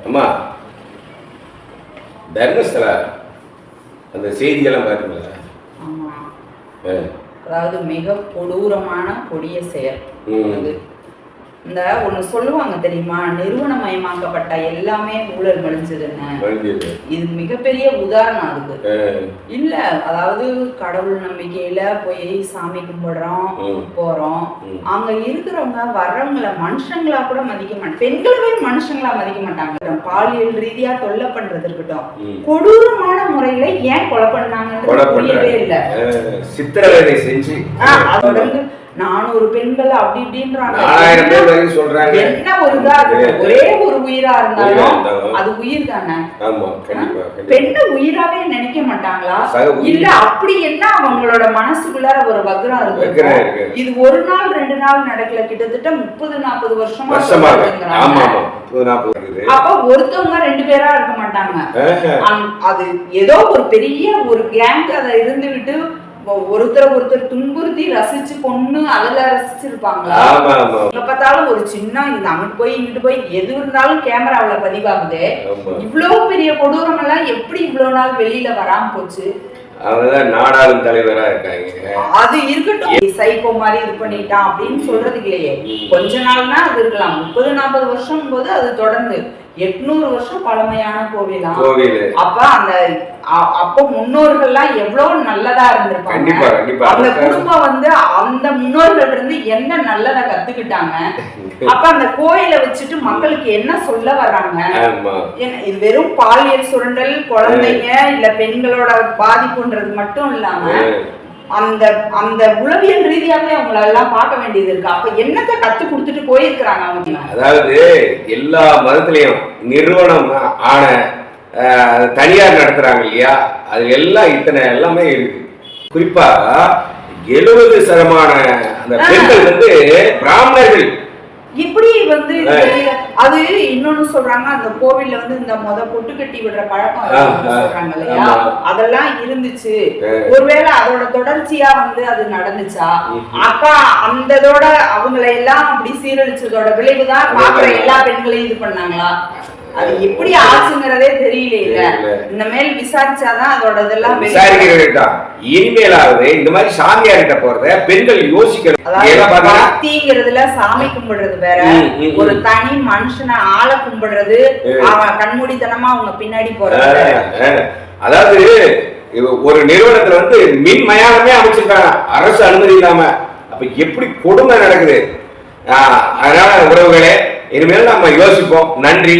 அம்மா தர்மஸ்தலா அந்த செய்தியெல்லாம் பார்க்கல. அதாவது மிக கொடூரமான கொடிய செயல். இந்த ஒண்ணு சொல்லுவாங்க தெரியுமா, நிறுவனமயமாக்கப்பட்ட எல்லாமே ஊழல் மலிஞ்சதுன்னு. இது மிகப்பெரிய உதாரணம் அதுக்கு. இல்ல அதாவது கடவுள் நம்பிக்கையில போய் சாமி கும்பிடுறோம் போறோம், அங்க இருக்கிறவங்க வர்றவங்கள மனுஷங்களா கூட மதிக்க மாட்டாங்க, பெண்களவே மனுஷங்களா மதிக்க மாட்டாங்க. பாலியல் ரீதியா தொல்லை பண்றது இருக்கட்டும், கொடூரமான முறையில ஏன் கொலை பண்ணாங்கன்னு புரியவே இல்லை. சித்திரவதை செஞ்சு அதோட 400 பெண்கள் அப்படி இப்படின்றாங்க. என்ன ஒரு இதா ஒரே ஒரு உயிரா இருந்தாலும் அது உயிர் தானே. பெண்ண உயிராவே நினைக்க மாட்டாங்களா? இல்ல அப்படி என்ன அவங்களோட மனசுக்குள்ளார ஒரு வக்ரம் இருக்கு. இது ஒரு நாள் 2 நாள் நடக்கல, கிட்டத்தட்ட 30-40 வருஷமா. அப்ப ஒருத்தவங்க 2 பேரா இருக்க மாட்டாங்க. அது ஏதோ ஒரு பெரிய ஒரு கேங் அதை இருந்து விட்டு ஒருத்தர் துன்புறுத்தி ரசிச்சு பொண்ணு அதுல ரசிச்சிருப்பாங்களா? எப்ப பார்த்தாலும் ஒரு சின்ன இது அங்கிட்டு போய் இங்கிட்டு போய் எது இருந்தாலும் கேமராவில பதிவாகுது. இவ்வளவு பெரிய கொடூரம் எல்லாம் எப்படி இவ்வளவு நாள் வெளியில வராம போச்சு? அவங்கதான் நாடாளும் தலைவரா இருக்காங்க. அது இருக்கட்டும், சைக்கோ மாதிரி இது பண்ணிட்டான் அப்படின்னு சொல்றதுக்கு இல்லையே. கொஞ்ச நாள்னா அது இருக்கலாம், 30-40 வருஷம் போது அது தொடர்ந்து 800 வருஷம் பழமையான கோவில். அப்ப அந்த அப்போ முன்னோர்கள்லாம் எவ்வளவு நல்லதா இருந்திருப்பாங்க. அந்த குடும்பம் வந்து அந்த முன்னோர்கள் இருந்து என்ன நல்லதை கத்துக்கிட்டாங்க. அப்ப அந்த கோயில வச்சுட்டு மக்களுக்கு என்ன சொல்ல வர்றாங்க? இது வெறும் பாலியல் சுரண்டல், குழந்தைங்க இல்ல பெண்களோட பாதிப்புன்றது மட்டும் இல்லாம அந்த அந்த உளவியல் ரீதியாவே அவங்கள எல்லாம் பார்க்க வேண்டியது இருக்கு. அப்ப என்னத்தை கத்து கொடுத்துட்டு போயிருக்கிறாங்க அவங்க. அதாவது எல்லா மதத்திலையும் நிறுவனம் ஆன தனியார் நடத்துறாங்க இல்லையா, அது எல்லாம் இத்தனை எல்லாமே இருக்கு. குறிப்பா 70% அந்த பெண்கள் வந்து பிராமணர்கள். இப்படி வந்து அது இன்னொன்னு சொல்றாங்க, அந்த கோவில்ல வந்து இந்த பொட்டு கட்டி விடுற பழக்கம் சொல்றாங்க இல்லையா, அதெல்லாம் இருந்துச்சு. ஒருவேளை அதோட தொடர்ச்சியா வந்து அது நடந்துச்சா? அப்பா அந்ததோட அவங்களை எல்லாம் அப்படி சீரழிச்சதோட விளைவுதான் பாக்குற எல்லா பெண்களையும் இது பண்ணாங்களா? அது எப்படி ஆச்சுங்கிறதே தெரியல. இல்ல இந்த மேல் விசாரிச்சாதான் அதோட இதெல்லாம் விசாரிக்கிறதா. இனிமேலாவது இந்த மாதிரி சாமியார்கிட்ட போறத பெண்கள் யோசிக்கணும். பக்திங்கிறதுல சாமி கும்பிடுறது வேற, ஒரு தனி மனுஷனை ஆளை கும்பிடுறது, அவன் கண்மூடித்தனமா அவங்க பின்னாடி போறது. அதாவது ஒரு நிறுவனத்துல வந்து மின் மயானமே அமைச்சிருக்காங்க அரசு அனுமதி இல்லாம. அப்ப எப்படி கொடுமை நடக்குது? அதனால உறவுகளே, இனிமேல் நம்ம யோசிப்போம். நன்றி.